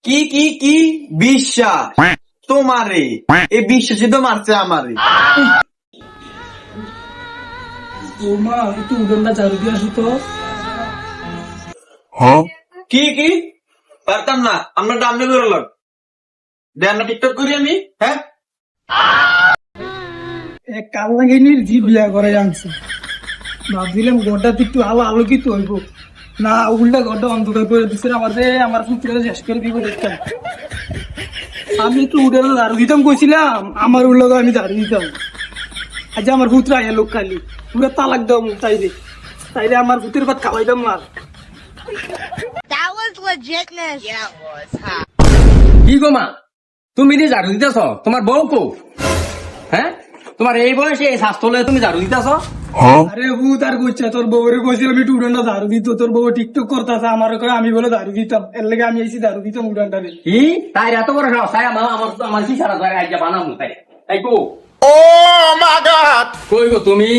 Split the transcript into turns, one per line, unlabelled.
কি কি কি বিশ্বাস তোমারে? এই বিশ্বাসই তো মারছে আমারে।
ও মা, একটু উডনটা চালু দিয়ে আসো তো।
কি কি পারতাম না, আমরা ডামনে বেরোলাম দেন না টিকটক করি আমি। হ্যাঁ,
এক কাল্লাগিনীর জি বিয়া করে জানছে। ভাবছিলাম ঘরটা একটু আলো আলোকিত হইব, না উল্টা ঘরটা অন্ধকার করে দিচ্ছে। আমার পুত্রটা শেষ করে দিব দেখতাম। আমি একটু উডনে দাঁড়ু দিতাম কইছিলাম, আমার উল্লো আমি দাঁড়ু দিতাম। আজ আমার পুত্র আয়া লোক খালি পুরো তালাক দাও তাইলে আমার পুত্রের ভাত খাওয়াইতাম না।
That was legitness. Yeah, it was. Huh?
কি গো মা, তুমি যে ঝাড়ু দিতেছ, তোমার বউ কো? হ্যাঁ, তোমার এই বয়সে এই স্বাস্থ্য হলে তুমি ঝাড়ু দিতেছ?
আরে ভূত আর কইছে, তোর বউরে কইছিলাম একটু উডনটা দাঁড়ু দিত, তোর বউ টিকটক করতেছে আমার কয় আমি বলে দাঁড়ু দিতাম, এর লেগে আমি এসে দাঁড়ু দিতাম উডনটা নিয়ে।
কি তাই এত বড় সাহস? তাই আমার আমার কি সারা জায়গায় আইয়া বানাবো তাই তাই কো?
ও মাই গড,
কই গো তুমি?